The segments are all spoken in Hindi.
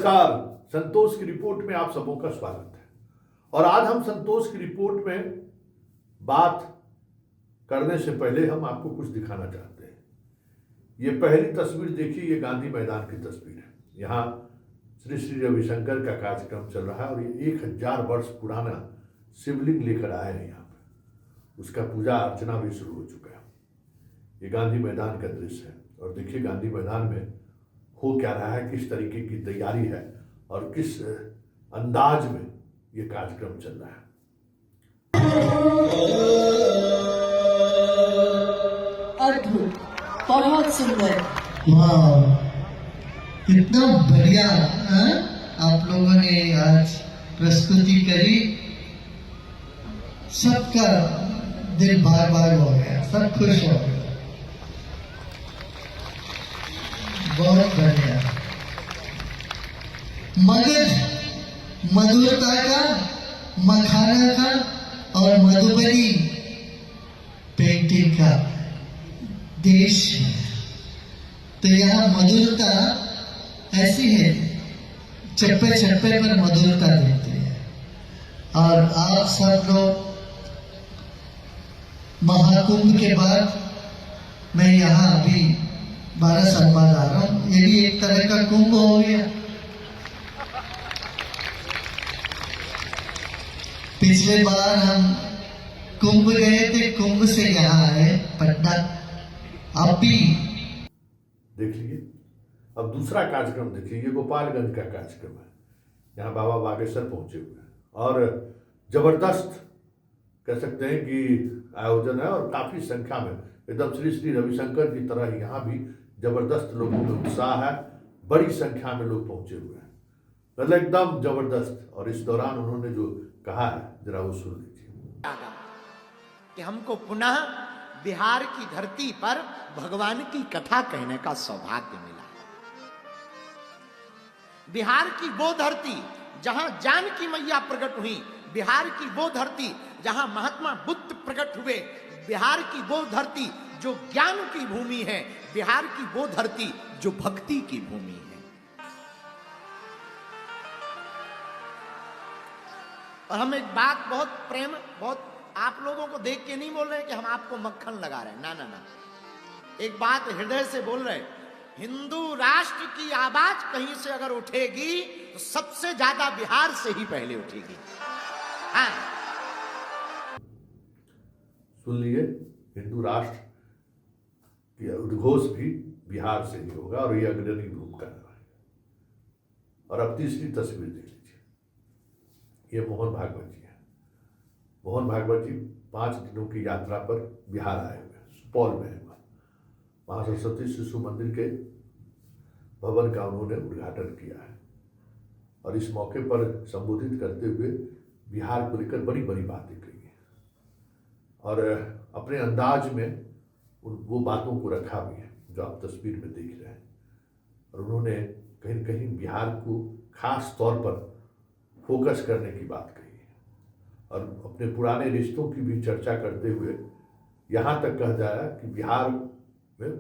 नमस्कार। संतोष की रिपोर्ट में आप सबों का स्वागत है। और आज हम संतोष की रिपोर्ट में बात करने से पहले हम आपको कुछ दिखाना चाहते हैं। ये पहली तस्वीर देखिए, ये गांधी मैदान की तस्वीर है। यहाँ श्री श्री रविशंकर का कार्यक्रम चल रहा है और ये 1000 वर्ष पुराना शिवलिंग लेकर आए हैं यहाँ पे। उसका पूजा अर्चना भी शुरू हो चुका है। ये गांधी मैदान का दृश्य है और देखिए गांधी मैदान में हो क्या रहा है, किस तरीके की तैयारी है और किस अंदाज में ये कार्यक्रम चल रहा है। अद्भुत, बहुत सुंदर। वाह, इतना बढ़िया आप लोगों ने आज प्रस्तुति करी। सबका दिल बार बार हो गया, सब खुश हो गए। बहुत बढ़िया। मगध मधुरता का, मखाना का और मधुबनी पेंटिंग का देश है। तो यहाँ मधुरता ऐसी है, चप्पे चप्पे पर मधुरता देती है। और आप सब लोग महाकुंभ के बाद मैं यहाँ अभी 12 साल बाद आ रहा हूँ। ये भी एक तरह का कुंभ हो गया। पिछले बार हम कुंभ गए थे, कुंभ से यहाँ आए पटना। अब भी देख लीजिए। अब दूसरा कार्यक्रम देखिए, ये गोपालगंज का कार्यक्रम है। यहाँ बाबा बागेश्वर पहुंचे हुए हैं और जबरदस्त कह सकते हैं कि आयोजन है और काफी संख्या में एकदम श्री श्री रविशंकर की तरह यहाँ भी जबरदस्त लोगों में उत्साह है। बड़ी संख्या में लोग पहुंचे हुए हैं, मतलब एकदम जबरदस्त। और इस दौरान उन्होंने जो कहा है जरा वो सुन लीजिए। कि हमको पुनः बिहार की धरती पर भगवान की कथा कहने का सौभाग्य मिला है। बिहार की वो धरती जहां जानकी मैया प्रकट हुई, बिहार की वो धरती जहां महात्मा बुद्ध प्रकट हुए, बिहार की वो धरती जो ज्ञान की भूमि है, बिहार की वो धरती जो भक्ति की भूमि है। और हम एक बात बहुत प्रेम, बहुत आप लोगों को देख के नहीं बोल रहे हैं कि हम आपको मक्खन लगा रहे हैं, ना ना ना। एक बात हृदय से बोल रहे हैं। हिंदू राष्ट्र की आवाज कहीं से अगर उठेगी तो सबसे ज्यादा बिहार से ही पहले उठेगी। हाँ, सुन लिए, हिंदू राष्ट्र की उद्घोष भी बिहार से ही होगा और ये अग्रणी भूमिका निभाएगा। और अब तीसरी तस्वीर देख लीजिए, ये मोहन भागवत जी है। मोहन भागवत जी 5 दिनों की यात्रा पर बिहार आए हुए हैं। सुपौल में है वहाँ सरस्वती शिशु मंदिर के भवन का उन्होंने उद्घाटन किया है और इस मौके पर संबोधित करते हुए बिहार को लेकर बड़ी बड़ी बातें कही हैं और अपने अंदाज में वो बातों को रखा भी है जो आप तस्वीर में देख रहे हैं। और उन्होंने कहीं न कहीं बिहार को खास तौर पर फोकस करने की बात कही है और अपने पुराने रिश्तों की भी चर्चा करते हुए यहाँ तक कह जाया कि बिहार में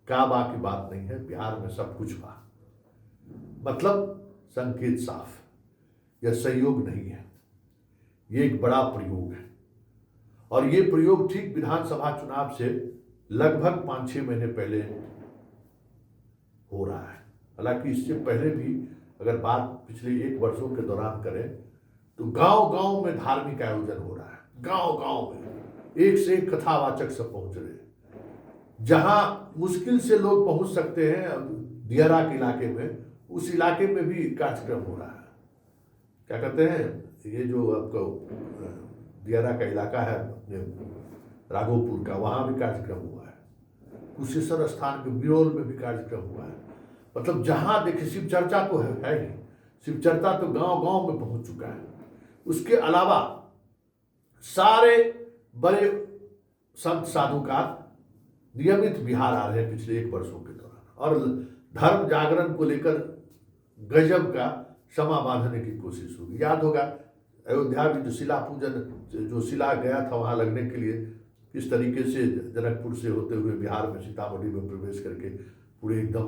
का बा की बात नहीं है, बिहार में सब कुछ बा। मतलब संकेत साफ, यह संयोग नहीं है, ये एक बड़ा प्रयोग है। और ये प्रयोग ठीक विधानसभा चुनाव से लगभग 5-6 महीने पहले हो रहा है। हालांकि इससे पहले भी अगर बात पिछले 1 वर्षों के दौरान करें तो गांव गांव में धार्मिक आयोजन हो रहा है। गांव गांव में एक से एक कथावाचक सब पहुंच रहे हैं। जहां मुश्किल से लोग पहुंच सकते हैं, दियारा के इलाके में, उस इलाके में भी कार्यक्रम हो रहा है। क्या कहते हैं, ये जो आपका दियारा का इलाका है अपने राघोपुर का, वहां भी कार्यक्रम हुआ है। कुशेश्वर स्थान के बिरोल में भी कार्यक्रम हुआ है। मतलब जहां देखिए शिव चर्चा तो है ही, शिव चर्चा तो गांव गांव में पहुंच चुका है। उसके अलावा सारे बड़े संत साधुकार नियमित बिहार आ रहे हैं पिछले 1 वर्षों के दौरान और धर्म जागरण को लेकर गजब का समा बांधने की कोशिश होगी। याद होगा अयोध्या में जो शिला पूजन, जो शिला गया था वहां लगने के लिए, किस तरीके से जनकपुर से होते हुए बिहार में सीतामढ़ी में प्रवेश करके पूरे एकदम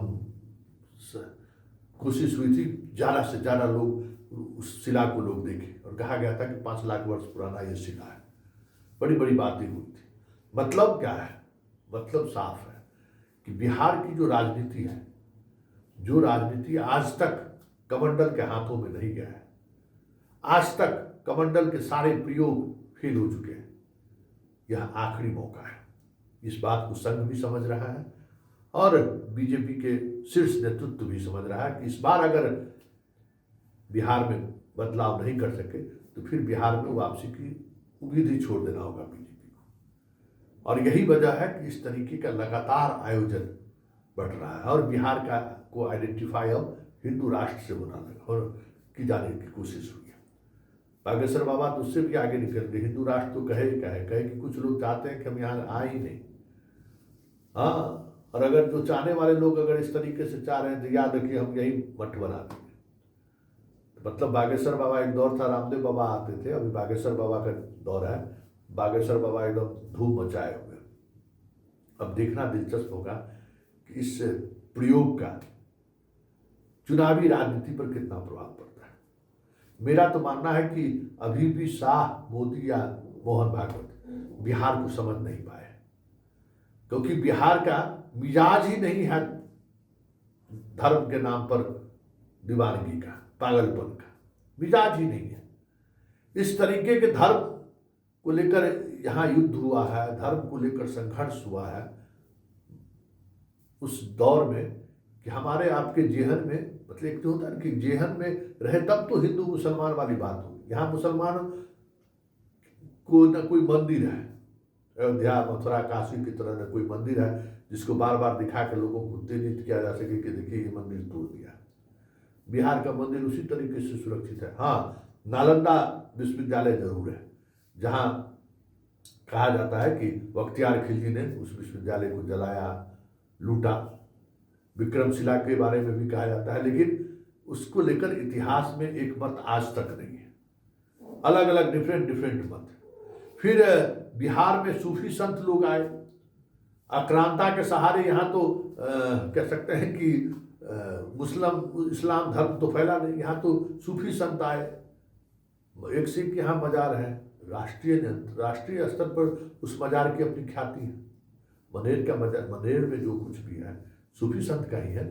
कोशिश हुई थी ज़्यादा से ज़्यादा लोग उस शिला को लोग देखें, और कहा गया था कि 5 लाख वर्ष पुराना ये शिला है। बड़ी बड़ी बातें हुई थी। मतलब क्या है? मतलब साफ है कि बिहार की जो राजनीति है, जो राजनीति आज तक कमंडल के हाथों में नहीं गया है, आज तक कमंडल के सारे प्रयोग फेल हो चुके हैं, यह आखिरी मौका है। इस बात को संघ भी समझ रहा है और बीजेपी के शीर्ष नेतृत्व भी समझ रहा है कि इस बार अगर बिहार में बदलाव नहीं कर सके तो फिर बिहार में वापसी की उम्मीद ही छोड़ देना होगा बीजेपी को। और यही वजह है कि इस तरीके का लगातार आयोजन बढ़ रहा है और बिहार का को आइडेंटिफाई अब हिंदू राष्ट्र से होना लगा और की जाने की कोशिश हुई है। बागेश्वर बाबा तो उससे भी आगे निकल गए। हिंदू राष्ट्र तो कहे कि कुछ लोग चाहते हैं कि हम यहाँ आए ही नहीं। हाँ, और अगर जो चाहने वाले लोग अगर इस तरीके से चाह रहे हैं तो याद रखिए हम यही मठ बना देंगे। मतलब बागेश्वर बाबा एक दौर था, रामदेव बाबा आते थे, अभी बागेश्वर बाबा का दौर है। बागेश्वर बाबा एकदम धूम मचाए हुए। अब देखना दिलचस्प होगा कि इस प्रयोग का चुनावी राजनीति पर कितना प्रभाव पड़ता है। मेरा तो मानना है कि अभी भी शाह, मोदी या मोहन भागवत बिहार को समझ नहीं पाए, क्योंकि बिहार का मिजाज ही नहीं है धर्म के नाम पर दीवानगी का, पागलपन का मिजाज ही नहीं है। इस तरीके के धर्म को लेकर यहाँ युद्ध हुआ है, धर्म को लेकर संघर्ष हुआ है उस दौर में कि हमारे आपके जेहन में, मतलब एक तो होता है कि जेहन में रहे तब तो हिंदू मुसलमान वाली बात होगी। यहाँ मुसलमान को न कोई मंदिर है, अयोध्या, मथुरा, काशी की तरह न कोई मंदिर है जिसको बार बार दिखा के लोगों को उत्तेजित किया जा सके कि देखिए ये मंदिर तोड़ दिया। बिहार का मंदिर उसी तरीके से सुरक्षित है। हाँ, नालंदा विश्वविद्यालय जरूर है जहाँ कहा जाता है कि बख्तियार खिलजी ने उस विश्वविद्यालय को जलाया, लूटा। विक्रमशिला के बारे में भी कहा जाता है, लेकिन उसको लेकर इतिहास में एक मत आज तक नहीं है। अलग अलग डिफरेंट मत। फिर बिहार में सूफी संत लोग आए, आक्रांता के सहारे। यहाँ तो कह सकते हैं कि इस्लाम धर्म तो फैला नहीं, यहाँ तो सूफी संत आए। एक से एक यहाँ मजार है। राष्ट्रीय स्तर पर उस मजार की अपनी ख्याति है। मनेर का मजार, मनेर में जो कुछ भी है सूफी संत का ही है।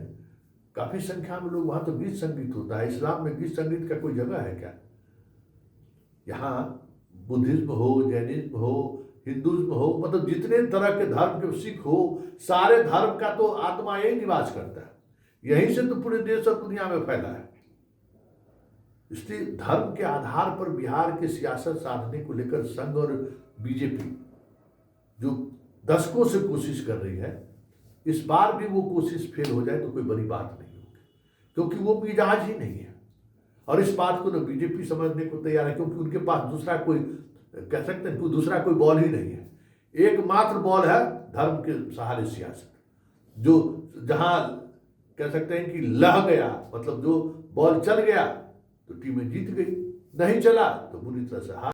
काफी संख्या में लोग, वहाँ तो गीत संगीत होता है। इस्लाम में गीत संगीत का कोई जगह है क्या? यहाँ बुद्धिज्म हो, जैनिज्म हो, हिंदुज्म हो, मतलब जितने तरह के धर्म के सिख हो, सारे धर्म का तो आत्मा यही निवास करता है। यहीं से तो पूरे देश और दुनिया में फैला है। इसलिए धर्म के आधार पर बिहार की सियासत साधने को लेकर संघ और बीजेपी जो दशकों से कोशिश कर रही है, इस बार भी वो कोशिश फेल हो जाए तो कोई बड़ी बात नहीं होगी, क्योंकि वो मिजाज ही नहीं है। और इस बात को ना बीजेपी समझने को तैयार है, क्योंकि उनके पास दूसरा कोई, कह सकते हैं दूसरा कोई बॉल ही नहीं है। एकमात्र बॉल है धर्म के सहारे सियासत, जो जहां कह सकते हैं कि लह गया, मतलब जो बॉल चल गया तो टीमें जीत गई, नहीं चला तो बुरी तरह से हार